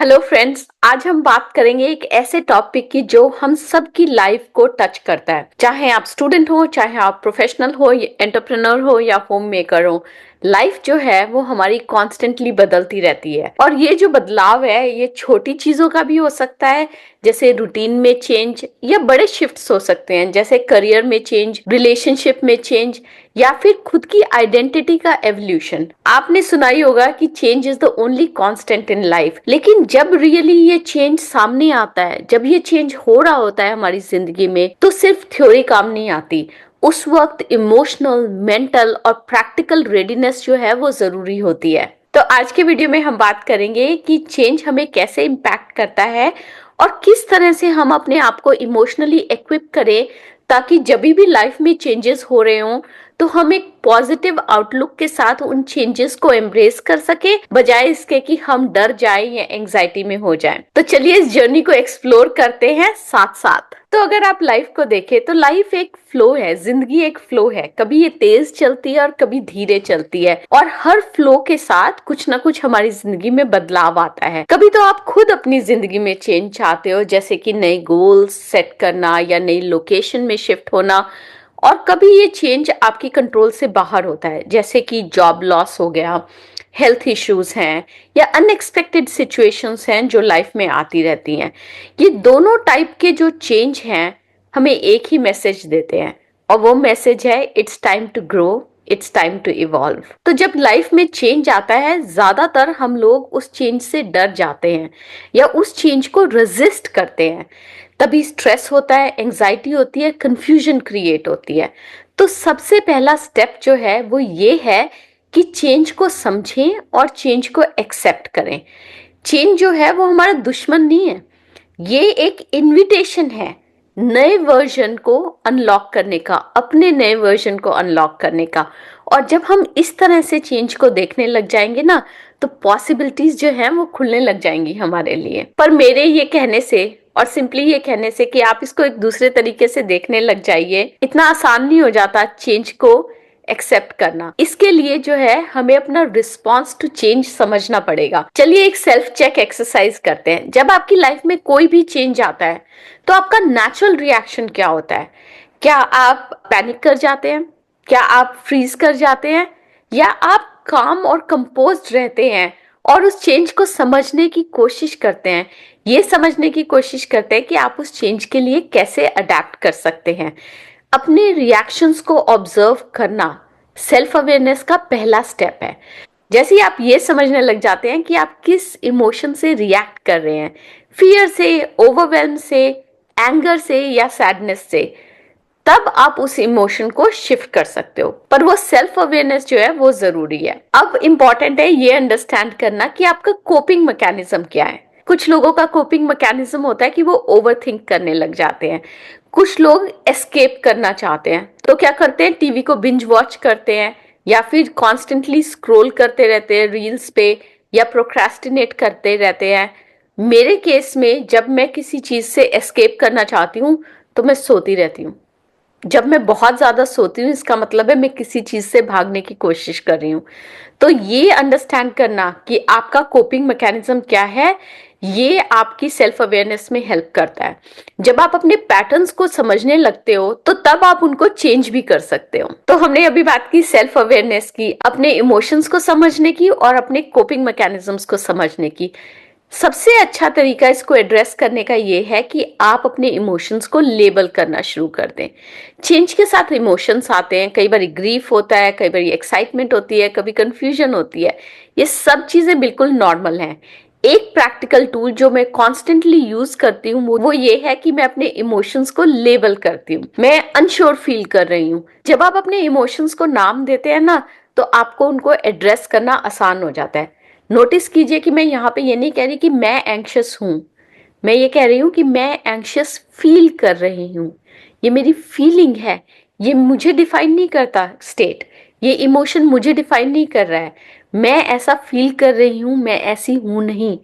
Hello friends, आज हम बात करेंगे एक ऐसे टॉपिक की जो हम सबकी लाइफ को टच करता है। चाहे आप स्टूडेंट हो, चाहे आप प्रोफेशनल हो, एंटरप्रेन्योर हो या होम मेकर हो, लाइफ जो है वो हमारी कॉन्स्टेंटली बदलती रहती है। और ये जो बदलाव है ये छोटी चीजों का भी हो सकता है, जैसे रूटीन में चेंज, या बड़े शिफ्ट्स हो सकते हैं जैसे करियर में चेंज, रिलेशनशिप में चेंज, या फिर खुद की आइडेंटिटी का एवोल्यूशन। आपने सुना ही होगा कि change is the only constant in life, लेकिन जब रियली ये चेंज सामने आता है, जब ये चेंज हो रहा होता है हमारी जिंदगी में, तो सिर्फ थ्योरी काम नहीं आती। उस वक्त इमोशनल, मेंटल और प्रैक्टिकल रेडीनेस जो है वो जरूरी होती है। तो आज के वीडियो में हम बात करेंगे कि चेंज हमें कैसे इम्पैक्ट करता है और किस तरह से हम अपने आप को इमोशनली इक्विप करें, ताकि जब भी लाइफ में चेंजेस हो रहे हों तो हम एक पॉजिटिव आउटलुक के साथ उन चेंजेस को एम्ब्रेस कर सके, बजाय इसके कि हम डर जाए या एंजाइटी में हो जाएं। तो चलिए इस जर्नी को एक्सप्लोर करते हैं साथ साथ। तो अगर आप लाइफ को देखें तो लाइफ एक फ्लो है, जिंदगी एक फ्लो है। कभी ये तेज चलती है और कभी धीरे चलती है, और हर फ्लो के साथ कुछ ना कुछ हमारी जिंदगी में बदलाव आता है। कभी तो आप खुद अपनी जिंदगी में चेंज चाहते हो, जैसे कि नए गोल्स सेट करना या नई लोकेशन में शिफ्ट होना, और कभी ये चेंज आपकी कंट्रोल से बाहर होता है, जैसे कि जॉब लॉस हो गया, हेल्थ इश्यूज हैं, या अनएक्सपेक्टेड सिचुएशंस हैं जो लाइफ में आती रहती हैं। ये दोनों टाइप के जो चेंज हैं हमें एक ही मैसेज देते हैं, और वो मैसेज है it's time to grow, it's time to evolve. तो जब लाइफ में चेंज आता है, ज्यादातर हम लोग उस चेंज से डर जाते हैं या उस चेंज को रेजिस्ट करते हैं। तभी स्ट्रेस होता है, एंजाइटी होती है, कंफ्यूजन क्रिएट होती है। तो सबसे पहला स्टेप जो है वो ये है कि चेंज को समझें और चेंज को एक्सेप्ट करें। चेंज जो है वो हमारा दुश्मन नहीं है, ये एक इनविटेशन है नए वर्जन को अनलॉक करने का, अपने नए वर्जन को अनलॉक करने का। और जब हम इस तरह से चेंज को देखने लग जाएंगे ना, तो पॉसिबिलिटीज जो है वो खुलने लग जाएंगी हमारे लिए। पर मेरे ये कहने से और सिंपली ये कहने से कि आप इसको एक दूसरे तरीके से देखने लग जाइए, इतना आसान नहीं हो जाता चेंज को एक्सेप्ट करना। इसके लिए जो है हमें अपना रिस्पॉन्स टू चेंज समझना पड़ेगा। चलिए एक सेल्फ चेक एक्सरसाइज करते हैं। जब आपकी लाइफ में कोई भी चेंज आता है तो आपका नेचुरल रिएक्शन क्या होता है? क्या आप पैनिक कर जाते हैं? क्या आप फ्रीज कर जाते हैं? या आप काम और कंपोज्ड रहते हैं और उस चेंज को समझने की कोशिश करते हैं, ये समझने की कोशिश करते हैं कि आप उस चेंज के लिए कैसे अडेप्ट कर सकते हैं। अपने रिएक्शंस को ऑब्जर्व करना सेल्फ अवेयरनेस का पहला स्टेप है। जैसे ही आप ये समझने लग जाते हैं कि आप किस इमोशन से रिएक्ट कर रहे हैं, फियर से, ओवरवेल्म से, एंगर से या सैडनेस से, तब आप उस इमोशन को शिफ्ट कर सकते हो। पर वो सेल्फ अवेयरनेस जो है वो जरूरी है। अब इम्पॉर्टेंट है ये अंडरस्टैंड करना कि आपका कोपिंग मैकेनिज्म क्या है। कुछ लोगों का कोपिंग मैकेनिज्म होता है कि वो ओवरथिंक करने लग जाते हैं। कुछ लोग एस्केप करना चाहते हैं, तो क्या करते हैं, टीवी को बिंज वॉच करते हैं, या फिर कॉन्स्टेंटली स्क्रॉल करते रहते हैं रील्स पे, या प्रोक्रेस्टिनेट करते रहते हैं। मेरे केस में जब मैं किसी चीज से एस्केप करना चाहती हूँ तो मैं सोती रहती हूँ। जब मैं बहुत ज्यादा सोती हूँ इसका मतलब है मैं किसी चीज से भागने की कोशिश कर रही हूँ। तो ये अंडरस्टैंड करना कि आपका कोपिंग मैकेनिज्म क्या है, ये आपकी सेल्फ अवेयरनेस में हेल्प करता है। जब आप अपने पैटर्न्स को समझने लगते हो तो तब आप उनको चेंज भी कर सकते हो। तो हमने अभी बात की सेल्फ अवेयरनेस की, अपने इमोशंस को समझने की और अपने कोपिंग मैकेनिज्म्स को समझने की। सबसे अच्छा तरीका इसको एड्रेस करने का ये है कि आप अपने इमोशंस को लेबल करना शुरू कर दें। चेंज के साथ इमोशंस आते हैं, कई बार ग्रीफ होता है, कई बार एक्साइटमेंट होती है, कभी कंफ्यूजन होती है। ये सब चीजें बिल्कुल नॉर्मल हैं। एक प्रैक्टिकल टूल जो मैं कॉन्स्टेंटली यूज करती हूँ वो ये है कि मैं अपने इमोशंस को लेबल करती हूँ। मैं अनश्योर फील कर रही हूँ। जब आप अपने इमोशंस को नाम देते हैं ना, तो आपको उनको एड्रेस करना आसान हो जाता है। नोटिस कीजिए कि मैं यहाँ पे ये नहीं कह रही कि मैं एंग्शियस हूँ, मैं ये कह रही हूँ कि मैं एंग्शियस फील कर रही हूँ। ये मेरी फीलिंग है, ये मुझे डिफाइन नहीं करता स्टेट, ये इमोशन मुझे डिफाइन नहीं कर रहा है। मैं ऐसा फील कर रही हूँ, मैं ऐसी हूँ नहीं।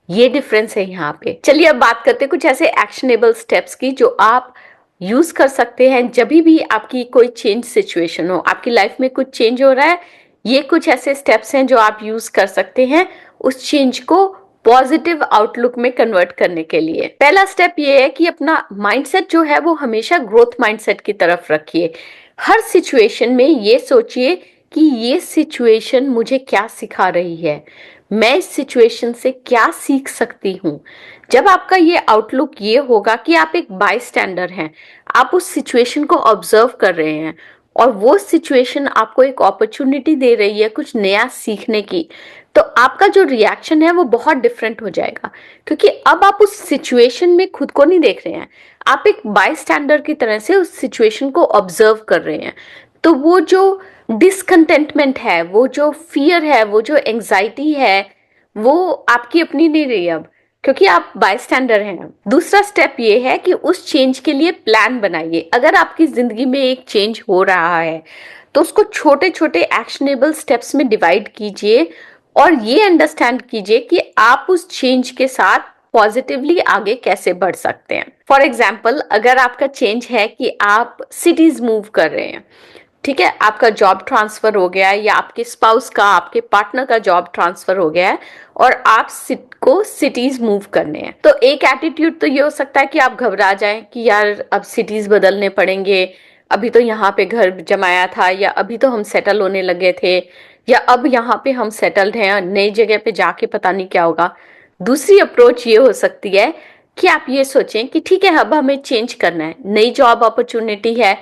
ये डिफरेंस है यहाँ पे। चलिए अब बात करते हैं कुछ ऐसे एक्शनेबल स्टेप्स की जो आप यूज कर सकते हैं जब भी आपकी कोई चेंज सिचुएशन हो, आपकी लाइफ में कुछ चेंज हो रहा है। ये कुछ ऐसे स्टेप्स हैं जो आप यूज कर सकते हैं उस चेंज को पॉजिटिव आउटलुक में कन्वर्ट करने के लिए पहला स्टेप ये है कि अपना माइंडसेट जो है वो हमेशा ग्रोथ माइंडसेट की तरफ रखिए। हर सिचुएशन में ये सोचिए कि ये सिचुएशन मुझे क्या सिखा रही है, मैं इस सिचुएशन से क्या सीख सकती हूँ। जब आपका ये आउटलुक ये होगा कि आप एक बाय स्टैंडर हैं, आप उस सिचुएशन को ऑब्जर्व कर रहे हैं और वो सिचुएशन आपको एक अपॉर्चुनिटी दे रही है कुछ नया सीखने की, तो आपका जो रिएक्शन है वो बहुत डिफरेंट हो जाएगा। क्योंकि अब आप उस सिचुएशन में खुद को नहीं देख रहे हैं, आप एक बाय स्टैंडर की तरह से उस सिचुएशन को ऑब्जर्व कर रहे हैं। तो वो जो डिसकंटेंटमेंट है, वो जो फियर है, वो जो एंजाइटी है, वो आपकी अपनी नहीं रही अब, क्योंकि आप बाय स्टैंडर हैं। दूसरा स्टेप ये है कि उस चेंज के लिए प्लान बनाइए। अगर आपकी जिंदगी में एक चेंज हो रहा है तो उसको छोटे छोटे एक्शनेबल स्टेप्स में डिवाइड कीजिए और ये अंडरस्टैंड कीजिए कि आप उस चेंज के साथ पॉजिटिवली आगे कैसे बढ़ सकते हैं। फॉर एग्जाम्पल, अगर आपका चेंज है कि आप सिटीज मूव कर रहे हैं, ठीक है, आपका जॉब ट्रांसफर हो गया है या आपके स्पाउस का, आपके पार्टनर का जॉब ट्रांसफर हो गया है और आप को सिटीज मूव करने हैं, तो एक एटीट्यूड तो ये हो सकता है कि आप घबरा जाएं कि यार अब सिटीज बदलने पड़ेंगे, अभी तो यहाँ पे घर जमाया था, या अभी तो हम सेटल होने लगे थे, या अब यहाँ पे हम सेटल्ड हैं, नई जगह पे जाके पता नहीं क्या होगा। दूसरी अप्रोच ये हो सकती है कि आप ये सोचें कि ठीक है, अब हमें चेंज करना है, नई जॉब अपॉर्चुनिटी है,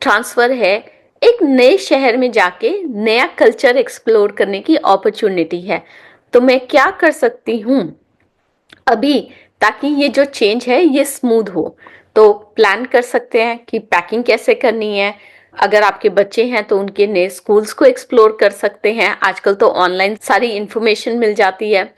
ट्रांसफर है, एक नए शहर में जाके नया कल्चर एक्सप्लोर करने की अपॉर्चुनिटी है, तो मैं क्या कर सकती हूँ अभी ताकि ये जो चेंज है ये स्मूथ हो। तो प्लान कर सकते हैं कि पैकिंग कैसे करनी है। अगर आपके बच्चे हैं तो उनके नए स्कूल्स को एक्सप्लोर कर सकते हैं, आजकल तो ऑनलाइन सारी इंफॉर्मेशन मिल जाती है।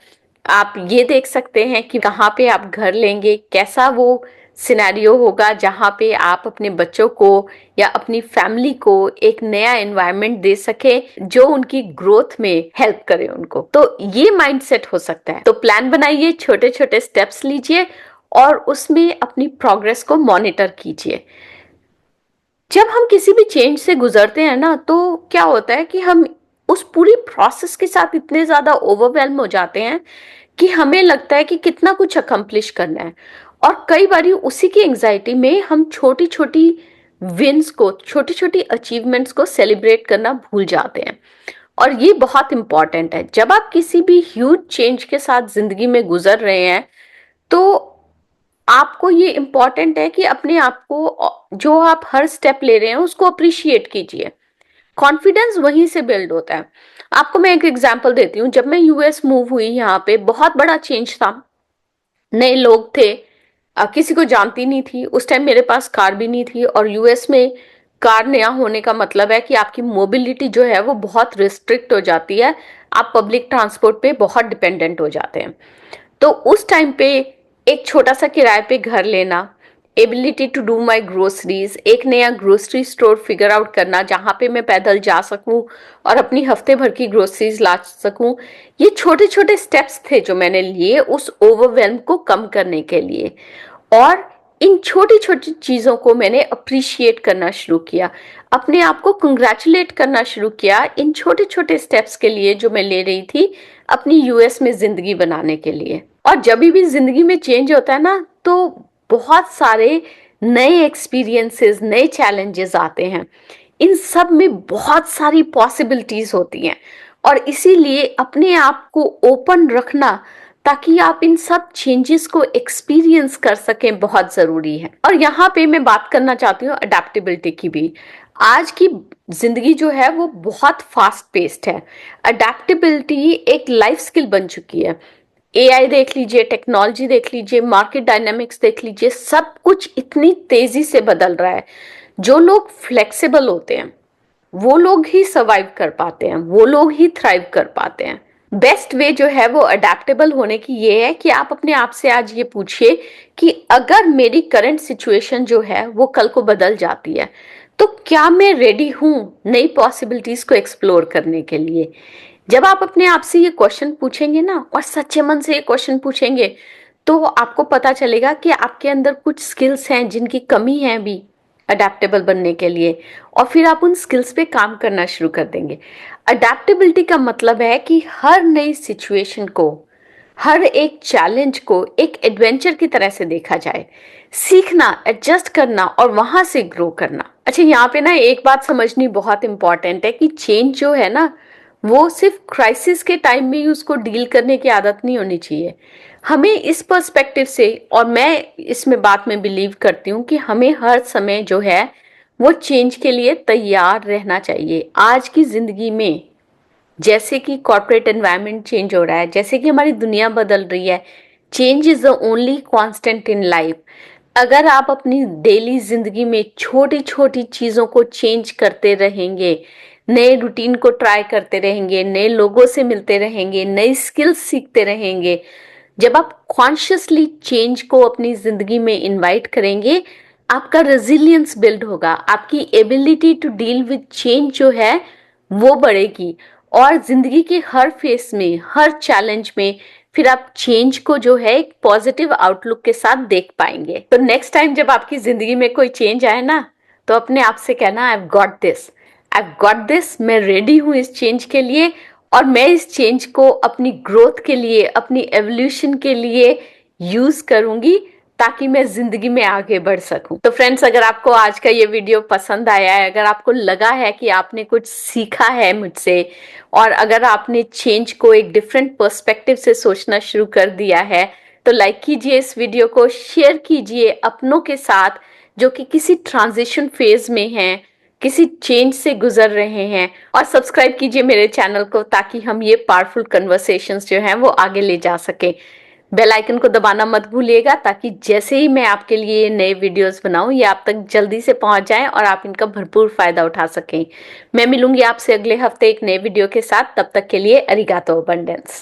आप ये देख सकते हैं कि कहाँ पे आप घर लेंगे, कैसा वो सिनेरियो होगा जहाँ पे आप अपने बच्चों को या अपनी फैमिली को एक नया एनवायरनमेंट दे सके जो उनकी ग्रोथ में हेल्प करे उनको। तो ये माइंडसेट हो सकता है। तो प्लान बनाइए, छोटे छोटे स्टेप्स लीजिए और उसमें अपनी प्रोग्रेस को मॉनिटर कीजिए। जब हम किसी भी चेंज से गुजरते हैं ना, तो क्या होता है कि हम उस पूरी प्रोसेस के साथ इतने ज्यादा ओवरवेल्म हो जाते हैं कि हमें लगता है कि कितना कुछ अकम्प्लिश करना है, और कई बार उसी की एंजाइटी में हम छोटी छोटी विंस को, छोटी छोटी अचीवमेंट्स को सेलिब्रेट करना भूल जाते हैं। और ये बहुत इंपॉर्टेंट है, जब आप किसी भी ह्यूज चेंज के साथ जिंदगी में गुजर रहे हैं तो आपको ये इंपॉर्टेंट है कि अपने आप को, जो आप हर स्टेप ले रहे हैं उसको अप्रिशिएट कीजिए। कॉन्फिडेंस वहीं से बिल्ड होता है। आपको मैं एक एग्जांपल देती हूँ। जब मैं यूएस मूव हुई, यहाँ पे बहुत बड़ा चेंज था, नए लोग थे, किसी को जानती नहीं थी, उस टाइम मेरे पास कार भी नहीं थी, और यूएस में कार नया होने का मतलब है कि आपकी मोबिलिटी जो है वो बहुत रिस्ट्रिक्ट हो जाती है, आप पब्लिक ट्रांसपोर्ट पे बहुत डिपेंडेंट हो जाते हैं। तो उस टाइम पे एक छोटा सा किराए पे घर लेना, ability to do my groceries, एक नया ग्रोसरी स्टोर फिगर आउट करना जहाँ पे मैं पैदल जा सकूं और अपनी हफ्ते भर की ग्रोसरीज ला सकूं, ये छोटे छोटे स्टेप्स थे जो मैंने लिए उस ओवरवेल्म को कम करने के लिए। और इन छोटी छोटी चीजों को मैंने अप्रिशिएट करना शुरू किया, अपने आप को कंग्रेचुलेट करना शुरू किया इन छोटे छोटे स्टेप्स के लिए जो मैं ले रही थी अपनी यूएस में जिंदगी बनाने के लिए। और जब भी जिंदगी में चेंज होता है ना, तो बहुत सारे नए एक्सपीरियंसेस, नए चैलेंजेस आते हैं, इन सब में बहुत सारी पॉसिबिलिटीज होती हैं, और इसीलिए अपने आप को ओपन रखना ताकि आप इन सब चेंजेस को एक्सपीरियंस कर सकें बहुत जरूरी है। और यहाँ पे मैं बात करना चाहती हूँ अडेप्टेबिलिटी की भी। आज की जिंदगी जो है वो बहुत फास्ट पेस्ड है, अडेप्टेबिलिटी एक लाइफ स्किल बन चुकी है। एआई देख लीजिए, टेक्नोलॉजी देख लीजिए, मार्केट डायनामिक्स देख लीजिए, सब कुछ इतनी तेजी से बदल रहा है। जो लोग फ्लेक्सिबल होते हैं वो लोग ही सर्वाइव कर पाते हैं, वो लोग ही थ्राइव कर पाते हैं। बेस्ट वे जो है वो अडेप्टेबल होने की ये है कि आप अपने आप से आज ये पूछिए कि अगर मेरी करंट सिचुएशन जो है वो कल को बदल जाती है तो क्या मैं रेडी हूं नई पॉसिबिलिटीज को एक्सप्लोर करने के लिए। जब आप अपने आप से ये क्वेश्चन पूछेंगे ना, और सच्चे मन से ये क्वेश्चन पूछेंगे, तो आपको पता चलेगा कि आपके अंदर कुछ स्किल्स हैं जिनकी कमी है अभी अडेप्टेबल बनने के लिए, और फिर आप उन स्किल्स पे काम करना शुरू कर देंगे। अडेप्टेबिलिटी का मतलब है कि हर नई सिचुएशन को हर एक चैलेंज को एक एडवेंचर की तरह से देखा जाए, सीखना, एडजस्ट करना और वहां से ग्रो करना। अच्छा, यहाँ पे ना एक बात समझनी बहुत इंपॉर्टेंट है कि चेंज जो है ना, वो सिर्फ क्राइसिस के टाइम में ही उसको डील करने की आदत नहीं होनी चाहिए। हमें इस पर्सपेक्टिव से, और मैं इसमें बात में बिलीव करती हूँ कि हमें हर समय जो है वो चेंज के लिए तैयार रहना चाहिए। आज की जिंदगी में जैसे कि कॉर्पोरेट एनवायरनमेंट चेंज हो रहा है, जैसे कि हमारी दुनिया बदल रही है, change is the only constant in life. अगर आप अपनी डेली जिंदगी में छोटी छोटी चीजों को चेंज करते रहेंगे, नए रूटीन को ट्राई करते रहेंगे, नए लोगों से मिलते रहेंगे, नई स्किल्स सीखते रहेंगे, जब आप कॉन्शियसली चेंज को अपनी जिंदगी में इनवाइट करेंगे, आपका रेजिलियंस बिल्ड होगा, आपकी ability to deal with change जो है वो बढ़ेगी, और जिंदगी के हर फेस में, हर चैलेंज में फिर आप चेंज को जो है एक पॉजिटिव आउटलुक के साथ देख पाएंगे। तो नेक्स्ट टाइम जब आपकी जिंदगी में कोई चेंज आए ना, तो अपने आप से कहना, I have got this, I have got this, मैं रेडी हूं इस चेंज के लिए, और मैं इस चेंज को अपनी ग्रोथ के लिए, अपनी एवोल्यूशन के लिए यूज करूंगी, ताकि मैं जिंदगी में आगे बढ़ सकूं। तो फ्रेंड्स, अगर आपको आज का ये वीडियो पसंद आया है, अगर आपको लगा है कि आपने कुछ सीखा है मुझसे, और अगर आपने चेंज को एक डिफरेंट पर्सपेक्टिव से सोचना शुरू कर दिया है, तो लाइक कीजिए इस वीडियो को, शेयर कीजिए अपनों के साथ जो कि किसी ट्रांजिशन फेज में हैं, किसी चेंज से गुजर रहे हैं, और सब्सक्राइब कीजिए मेरे चैनल को, ताकि हम ये पावरफुल कन्वर्सेशंस जो हैं वो आगे ले जा सके। बेल आइकन को दबाना मत भूलिएगा, ताकि जैसे ही मैं आपके लिए नए वीडियोस बनाऊं, ये आप तक जल्दी से पहुंच जाएं और आप इनका भरपूर फायदा उठा सकें। मैं मिलूंगी आपसे अगले हफ्ते एक नए वीडियो के साथ। तब तक के लिए अरिगातो अबंडेंस।